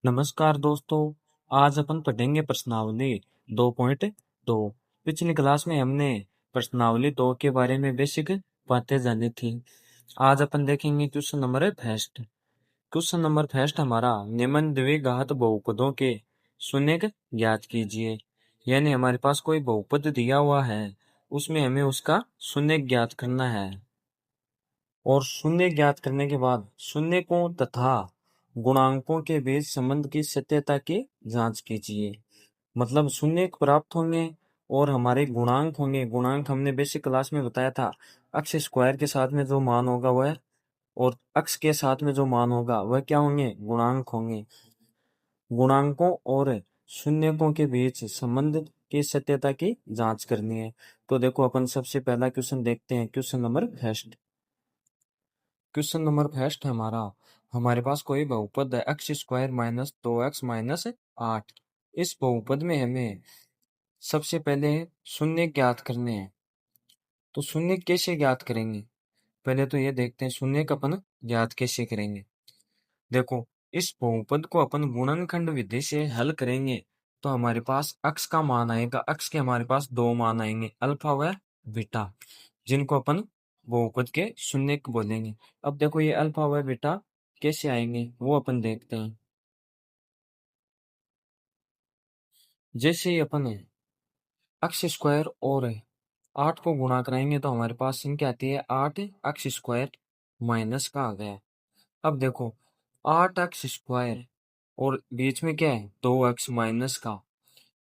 नमस्कार दोस्तों। आज अपन पढ़ेंगे प्रश्नावली 2.2। पिछली क्लास में हमने प्रश्नावली 2 के बारे में बेसिक बातें जानी थी। आज अपन देखेंगे question number first. Question number first हमारा निम्न द्विघात बहुपदों के शून्यक ज्ञात कीजिए। यानी हमारे पास कोई बहुपद दिया हुआ है, उसमें हमें उसका शून्यक ज्ञात करना है। और शून्य ज्ञात करने के बाद शून्यकों तथा गुणांकों के बीच संबंध की सत्यता की जांच कीजिए। मतलब शून्य प्राप्त होंगे और हमारे गुणांक होंगे। गुणांक हमने बेसिक क्लास में बताया था, अक्ष स्क्वायर के साथ में जो मान होगा वह, और अक्ष के साथ में जो मान होगा वह क्या होंगे, गुणांक होंगे। गुणांकों और शून्यकों के बीच संबंध की सत्यता की जांच करनी है। तो देखो अपन सबसे पहला क्वेश्चन देखते हैं, question number first. Question number first है हमारे पास कोई बहुपद है x square minus 2x minus 8। इस बहुपद में हमें सबसे पहले शून्य ज्ञात करने हैं। तो शून्य कैसे ज्ञात करेंगे, पहले तो ये देखते हैं शून्य का अपन ज्ञात कैसे करेंगे। देखो, इस बहुपद को अपन गुणनखंड विधि से हल करेंगे तो हमारे पास x का मान आएगा। x के हमारे पास दो मान आएंगे, अल्फा व बीटा, जिनको अपन बहुपद के शून्यक बोलेंगे। अब देखो ये अल्फा व बीटा कैसे आएंगे वो अपन देखते हैं। जैसे ही अपन एक्स स्क्वायर और 8 को गुणा कराएंगे तो हमारे पास संख्या आती है 8 एक्स स्क्वायर माइनस का आ गया। अब देखो 8 एक्स स्क्वायर और बीच में क्या है 2x माइनस का,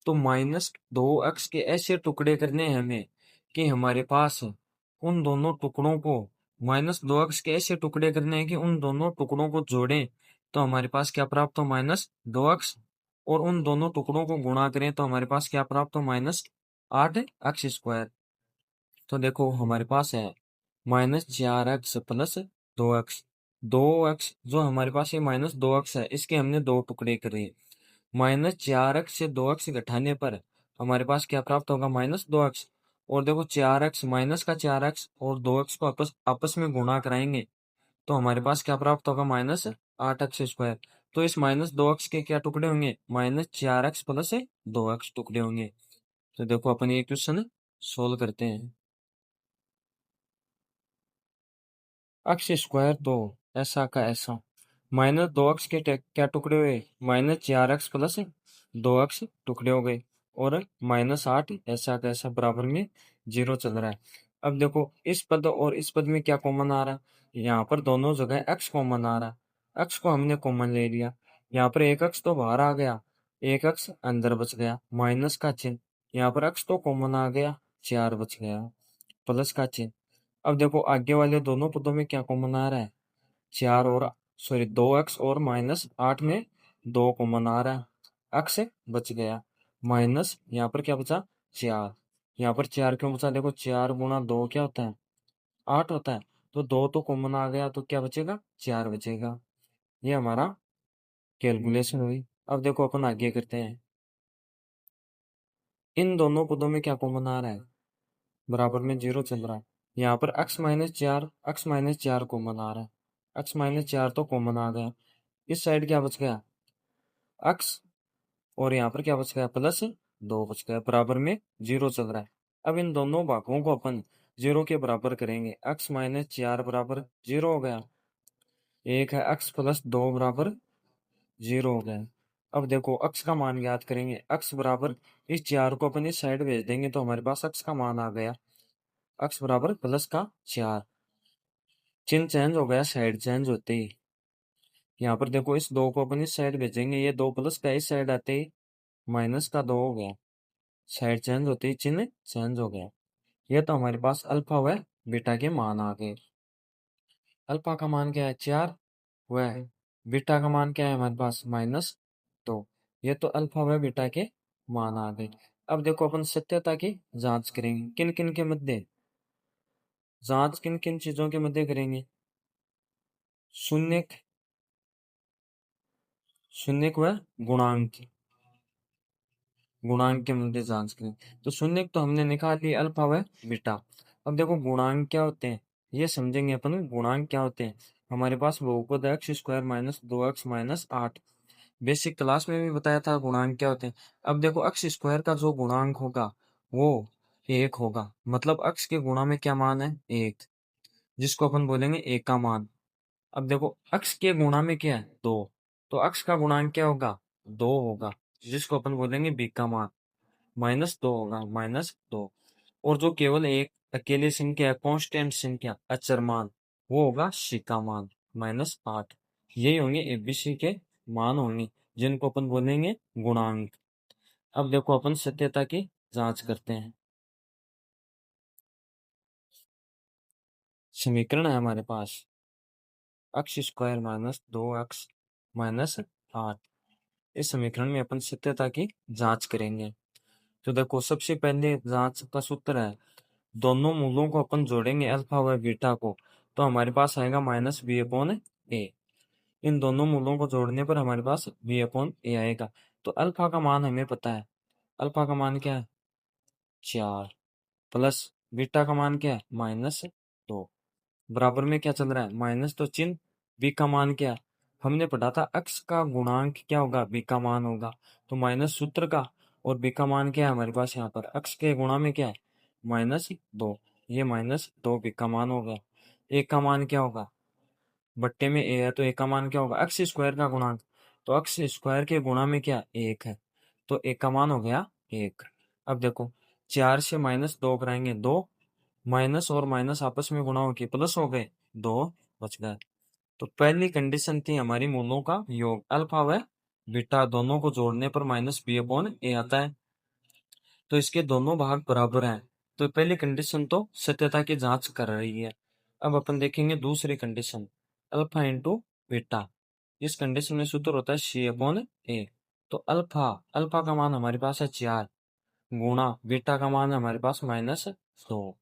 तो -2x के ऐसे टुकड़े करने हैं हमें कि हमारे पास उन दोनों टुकड़ों को, -2x के ऐसे टुकड़े करने हैं कि उन दोनों टुकड़ों को जोड़ें तो हमारे पास क्या प्राप्त हो, -2x, और उन दोनों टुकड़ों को गुणा करें तो हमारे पास क्या प्राप्त हो, -8 एक्स स्क्वायर। तो देखो हमारे पास है -4x प्लस 2x। 2x जो हमारे पास ये -2x है, इसके हमने दो टुकड़े करे। -4x से 2x घटाने पर हमारे पास क्या प्राप्त होगा, -2x। और देखो 4x माइनस का 4x और 2x को आपस आपस में गुणा कराएंगे तो हमारे पास क्या प्राप्त होगा, -8 एक्स स्क्वायर। तो इस -2x के क्या टुकड़े होंगे, -4x प्लस 2x टुकड़े होंगे। तो देखो अपन ये क्वेश्चन सोल्व करते हैं। एक्स स्क्वायर तो ऐसा का ऐसा, -2x के क्या टुकड़े हुए, -4x प्लस 2x टुकड़े हो गए, और -8 ऐसा का ऐसा बराबर में 0 चल रहा है। अब देखो इस पद और इस पद में क्या कॉमन आ रहा है, यहाँ पर दोनों जगह x कॉमन आ रहा है। x को हमने कॉमन ले लिया, यहाँ पर एक x तो बाहर आ गया, एक x अंदर बच गया, माइनस का चिन्ह। यहाँ पर x तो कॉमन आ गया, 4 बच गया, प्लस का चिन्ह। अब देखो आगे वाले दोनों पदों में क्या कॉमन आ रहा है, 4 और 2x और -8 में 2 कॉमन आ रहा है, x बच गया, माइनस यहाँ पर क्या बचा, 4। यहाँ पर 4 क्यों बचा, देखो 4 गुणा 2 क्या होता है, 8 होता है। तो 2 तो कॉमन आ गया तो क्या बचेगा, 4 बचेगा। ये हमारा कैलकुलेशन हुई। अब देखो अपन आगे करते हैं। इन दोनों पदों में क्या कॉमन आ रहा है, बराबर में 0 चल रहा है। यहाँ पर x-4 कॉमन आ रहा है, x-4 तो कॉमन आ गया। इस साइड क्या बच गया, x, और यहाँ पर क्या बच गया, +2 बच गया, बराबर में 0 चल रहा है। अब इन दोनों भागों को अपन 0 के बराबर करेंगे, x-4 बराबर 0 हो गया, एक है x प्लस 2 बराबर 0 हो गया। अब देखो x का मान याद करेंगे, x बराबर इस 4 को अपन इस साइड भेज देंगे तो हमारे पास x का मान आ गया, x बराबर +4। चिन्ह चेंज हो गया साइड चेंज होते ही। यहाँ पर देखो इस 2 को अपन इस साइड भेजेंगे, ये 2 प्लस का इस साइड आते ही -2 हो गया, साइड चेंज होते ही चिन्ह चेंज हो गया। ये तो हमारे पास अल्फा व बीटा के मान आ गए। अल्फा का मान क्या है, 4, व बीटा का मान क्या है हमारे पास, -2। ये तो अल्फा व बीटा के मान आ गए। अब देखो अपन सत्यता की जांच करेंगे, किन किन के मध्य जांच, किन किन चीजों के मध्य करेंगे, शून्य, शून्यक व गुणांक, गुणांक के मध्य जांच करें। तो शून्यक तो हमने निकाल लिया, अल्फा व बीटा। अब देखो गुणांक क्या होते हैं ये समझेंगे अपन। गुणांक क्या होते हैं, हमारे पास बहुपद x square -2x -8, basic class में भी बताया था गुणांक क्या होते हैं। अब देखो अक्ष स्क्वायर का जो गुणांक होगा वो 1 होगा, मतलब अक्ष के गुणा में क्या मान है 1, जिसको अपन बोलेंगे 1 का मान। अब देखो अक्ष के गुणा में क्या है 2, तो अक्ष का गुणांक क्या होगा 2 होगा, जिसको अपन बोलेंगे b का मान, -2 होगा, -2। और जो केवल एक अकेली संख्या है, कांस्टेंट संख्या, अचर मान, वो होगा c का मान -8। यही होंगे एबीसी के मान होंगे, जिनको अपन बोलेंगे गुणांक। अब देखो अपन सत्यता की जांच करते हैं। समीकरण है हमारे पास अक्ष स्क्वायर -2x -8। इस समीकरण में अपन सत्यता की जांच करेंगे। तो देखो सबसे पहले जांच का सूत्र है, दोनों मूलों को अपन जोड़ेंगे अल्फा व बीटा को, तो हमारे पास आएगा -b/a। इन दोनों मूलों को जोड़ने पर हमारे पास b/a आएगा। तो अल्फा का मान हमें पता है, अल्फा का मान क्या है 4, प्लस बीटा का मान क्या है -2, बराबर में क्या चल रहा है माइनस, तो चिन्ह। बी का मान क्या है, हमने पढ़ा था अक्ष का गुणांक क्या होगा बी का मान होगा, तो माइनस सूत्र का, और बी का मान क्या है हमारे पास यहाँ पर अक्ष के गुणा में क्या है -2, ये -2 बी का मान हो गया। एक का मान क्या होगा, बट्टे में ए है तो एक का मान क्या होगा अक्ष स्क्वायर का गुणांक, तो अक्ष स्क्वायर के गुणा में क्या 1 है, तो एक का मान हो गया 1। अब देखो 4 से -2 कराएंगे 2, माइनस और माइनस आपस में गुणा होके प्लस हो गए 2 बच गए। तो पहली कंडीशन थी हमारी मूलों का योग, अल्फा व बीटा दोनों को जोड़ने पर -b/a आता है, तो इसके दोनों भाग बराबर हैं। तो पहली कंडीशन तो सत्यता की जांच कर रही है। अब अपन देखेंगे दूसरी कंडीशन, अल्फा इंटू बीटा। इस कंडीशन में सूत्र होता है c/a। तो अल्फा अल्फा का मान हमारे पास है 4, गुणा बीटा का मान है हमारे पास -2,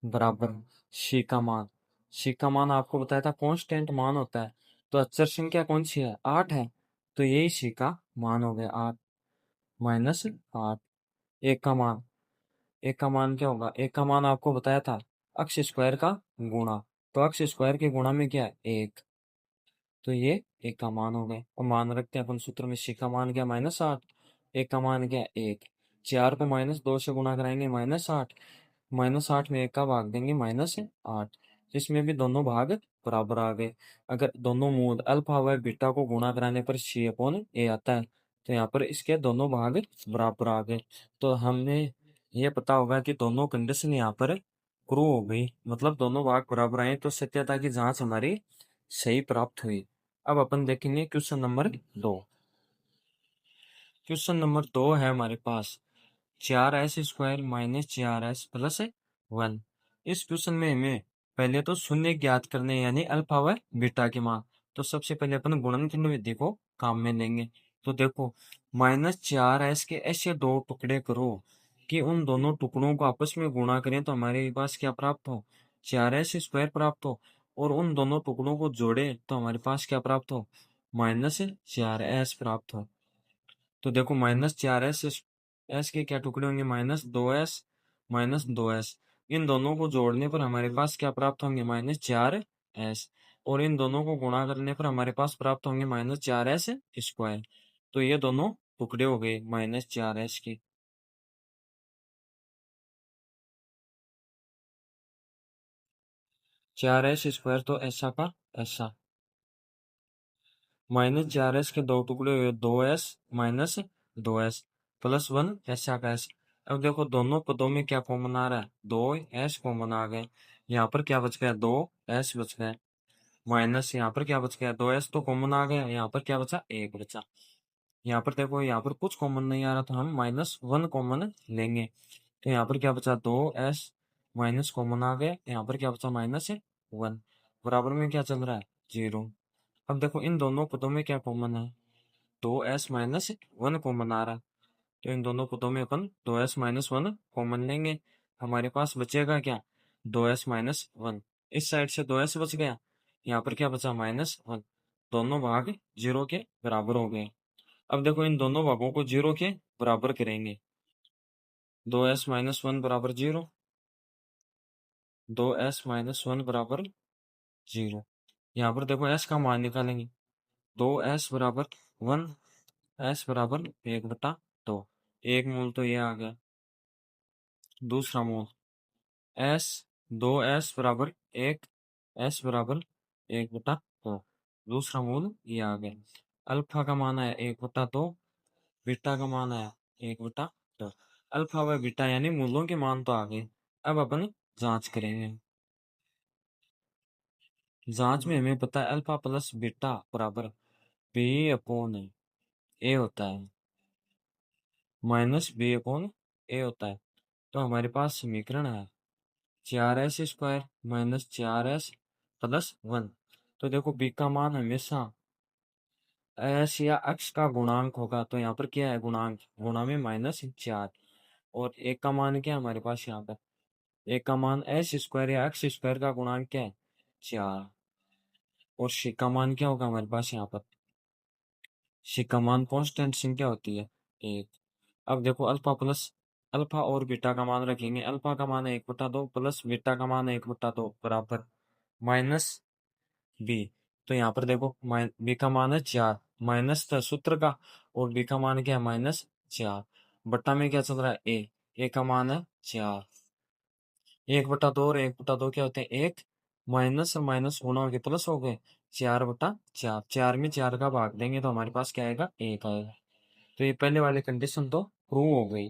बराबर सी का मान। सी का मान आपको बताया था कांस्टेंट मान होता है, तो अचर संख्या कौन सी है 8 है, तो यही सी का मान हो गया 8, -8। एक का मान, एक का मान क्या होगा, एक का मान आपको बताया था अक्ष स्क्वायर का गुणा, तो अक्ष स्क्वायर के गुणा में क्या है 1, तो ये एक का मान हो गए। और मान रखते हैं अपन सूत्र में, सी का मान क्या -8, एक का मान क्या 1, 4 को -2 से गुणा कराएंगे -8, -8 में एक का भाग देंगे -8, इसमें भी दोनों भाग बराबर आ गए। अगर दोनों मूल अल्फा व बीटा को गुणा कराने पर c/a आता है, तो यहाँ पर इसके दोनों भाग बराबर आ गए। तो हमने ये पता होगा कि दोनों कंडीशन यहाँ पर ट्रू हो गई, मतलब दोनों भाग बराबर आए, तो सत्यता की जांच हमारी सही प्राप्त हुई। अब अपन देखेंगे क्वेश्चन नंबर 2। क्वेश्चन नंबर 2 है हमारे पास 4s² - 4s+1। इस क्वेश्चन में हमें पहले तो शून्य ज्ञात करने, यानी अल्फा व बीटा की मान। तो सबसे पहले अपन गुणनखंड विधि को काम में लेंगे। तो देखो -4s के ऐसे दो टुकड़े करो कि उन दोनों टुकड़ों को आपस में गुणा करें, तो हमारे पास क्या प्राप्त हो 4s² प्राप्त हो, और उन दोनों टुकड़ों को जोड़े तो हमारे पास क्या प्राप्त हो -4s प्राप्त हो। तो देखो -4s, एस के क्या टुकड़े होंगे -2s -2s, इन दोनों को जोड़ने पर हमारे पास क्या प्राप्त होंगे -4s, और इन दोनों को गुणा करने पर हमारे पास प्राप्त होंगे -4s²। तो ये दोनों टुकड़े हो गए -4s के। 4s² तो ऐसा का ऐसा, -4s के दो टुकड़े हुए 2s -2s +1 ऐसा का ऐसा। अब देखो दोनों पदों में क्या कॉमन आ रहा है 2s कॉमन आ गए, यहाँ पर क्या बच गया 2s बच गए, माइनस यहाँ पर क्या बच गया 2s तो कॉमन आ गया, यहाँ पर क्या बचा 1 बचा। यहाँ पर देखो यहाँ पर कुछ कॉमन नहीं आ रहा, तो हम -1 कॉमन लेंगे, तो यहाँ पर क्या बचा 2s, माइनस कॉमन आ गए, यहाँ पर क्या बचा -1, बराबर में क्या चल रहा है 0। अब देखो इन दोनों पदों में क्या कॉमन है 2s-1 कॉमन आ रहा है, तो इन दोनों पदों में अपन 2s-1 कॉमन लेंगे, हमारे पास बचेगा क्या 2s-1। इस साइड से 2s बच गया, यहाँ पर क्या बचा -1, दोनों भाग 0 के बराबर हो गए। अब देखो इन दोनों भागों को 0 के बराबर करेंगे, 2s-1 बराबर 0, 2s-1 बराबर 0। यहाँ पर देखो s का मान निकालेंगे, 2s बराबर 1, s बराबर 1/2। एक मूल तो ये आ गया। दूसरा मूल s, 2s बराबर 1, s बराबर 1/2। दूसरा मूल ये आ गया। अल्फा का मान है 1/2, बीटा का मान है 1/2। अल्फा व बीटा यानी मूलों के मान तो आ गए। अब अपन जांच करेंगे। जांच में हमें पता है अल्फा प्लस बीटा बराबर b/a होता है, माइनस b/a होता है। तो हमारे पास समीकरण है 4s² माइनस 4s प्लस 1। तो देखो b का मान हमेशा s या x का गुणांक होगा, तो यहाँ पर क्या है गुणांक, गुणा में -4। और एक का मान क्या है हमारे पास यहाँ पर, एक का मान s² या x² का गुणांक क्या है 4। और शी का मान क्या होगा हमारे पास यहाँ पर, शी का मान कांस्टेंट संख्या होती है 1। अब देखो अल्फा और बीटा का मान रखेंगे। अल्फा का मान है 1/2 प्लस बीटा का मान है 1/2 बराबर माइनस बी। तो यहाँ पर देखो बी का मान है 4, माइनस था सूत्र का, और बी का मान क्या है -4। बट्टा में क्या चल रहा है ए का मान है 4। 1/2 और 1/2 क्या होते हैं 1, माइनस और माइनस गुणा हो गए प्लस हो गए 4/4। 4 में 4 का भाग देंगे तो हमारे पास क्या आएगा 1 आएगा। तो ये पहले वाली कंडीशन तो प्रूव हो गई।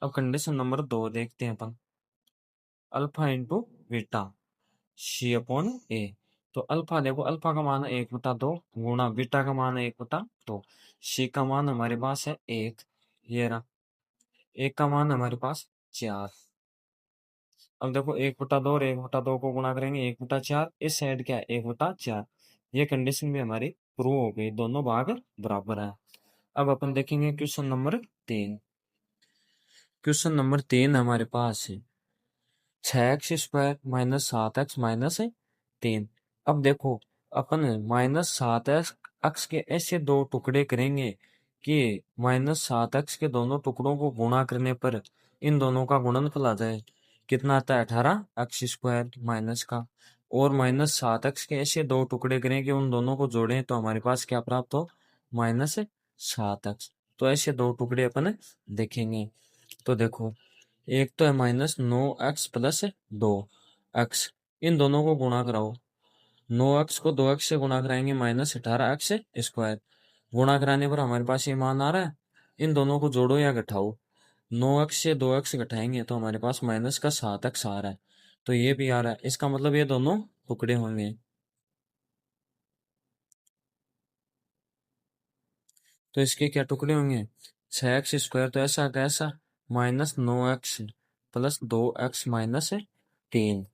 अब कंडीशन नंबर 2 देखते हैं अपन। Alpha into beta c/a। तो अल्फा देखो, अल्फा का मान है 1/2 गुणा बीटा का मान है 1/2। सी का मान हमारे पास है 1, ये रहा। एक का मान हमारे पास 4। अब देखो 1/2 और 1/2 को गुणा करेंगे 1/4, इस साइड क्या है 1/4। ये कंडीशन भी हमारी प्रूव हो गई, दोनों भाग बराबर है। अब अपन देखेंगे क्वेश्चन नंबर 3। क्वेश्चन नंबर 3 हमारे पास है 6x² माइनस 7x माइनस 3। अब देखो अपन -7x के ऐसे दो टुकड़े करेंगे कि -7x के दोनों टुकड़ों को गुणा करने पर इन दोनों का गुणनफल आ जाए। कितना आता है 18x² माइनस का। और -7x के ऐसे दो टुकड़े करें कि उन दोनों को जोड़ें तो हमारे पास क्या प्राप्त हो -7x। तो ऐसे दो टुकड़े अपन देखेंगे। तो देखो एक तो है -9x प्लस 2x, इन दोनों को गुणा कराओ। 9x को 2x से गुणा कराएंगे -18x²। गुणा कराने पर हमारे पास ये मान आ रहा है। इन दोनों को जोड़ो या घटाओ। 9x से 2x घटाएंगे तो हमारे पास -7x आ रहा है। तो ये भी आ रहा है, इसका मतलब ये दोनों टुकड़े होंगे। तो इसके क्या टुकड़े होंगे 6x² तो ऐसा कैसा -9x प्लस 2x माइनस 3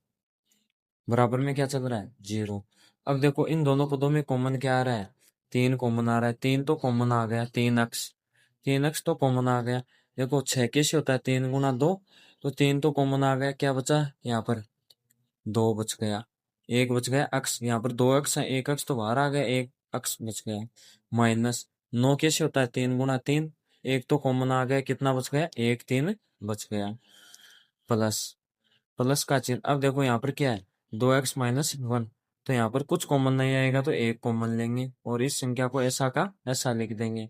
बराबर में क्या चल रहा है 0। अब देखो इन दोनों पदों में कॉमन क्या आ रहा है 3 कॉमन आ रहा है। 3 तो कॉमन आ गया, 3x तो कॉमन आ गया। देखो 6 कैसे होता है 3 गुणा 2, तो 3 तो कॉमन आ गया। क्या बचा यहाँ पर 2 बच गया, एक बच गया x। यहाँ पर 2x है, एक x तो बाहर आ गया, एक x बच गया। माइनस 9 कैसे होता है 3 गुणा 3, एक तो कॉमन आ गया, कितना बच गया 1, 3 बच गया। प्लस प्लस का चिन्ह। अब देखो यहाँ पर क्या है 2x माइनस 1, तो यहाँ पर कुछ कॉमन नहीं आएगा तो एक कॉमन लेंगे और इस संख्या को ऐसा का ऐसा लिख देंगे।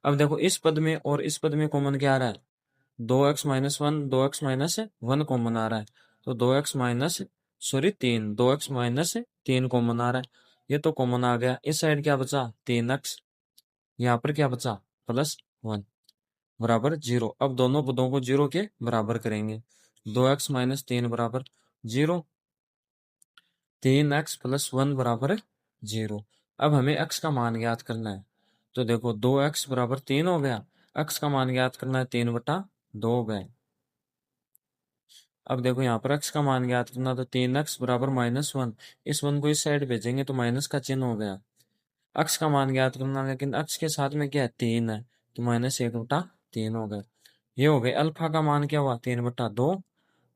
अब देखो इस पद में और इस पद में कॉमन क्या आ रहा है 2x minus 1, 2x minus 1 common आ रहा है। तो 2x minus 3, 2x minus 3 common आ रहा है। ये तो कॉमन आ गया। इस साइड क्या बचा 3x, यहाँ पर क्या बचा +1 बराबर 0। अब दोनों पदों को 0 के बराबर करेंगे। 2x माइनस 3 बराबर 0, 3x प्लस 1 बराबर 0। अब हमें x का मान ज्ञात करना है। तो देखो 2x बराबर 3 हो गया, x का मान ज्ञात करना है 3/2 हो गए। अब देखो यहाँ पर x का मान ज्ञात करना, तो 3x बराबर -1, इस 1 को इस साइड भेजेंगे तो माइनस का चिन्ह हो गया। x का मान ज्ञात करना, लेकिन x के साथ में क्या है 3 है, तो -1/3 हो गए। ये हो गए। अल्फा का मान क्या हुआ 3/2,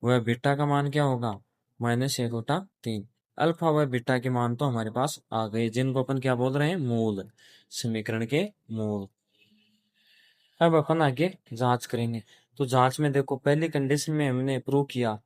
वह बीटा का मान क्या होगा -1/3। अल्फा व बीटा के मान तो हमारे पास आ गए, जिनको अपन क्या बोल रहे हैं मूल, समीकरण के मूल। अब अपन आगे जांच करेंगे। तो जांच में देखो पहली कंडीशन में हमने प्रूव किया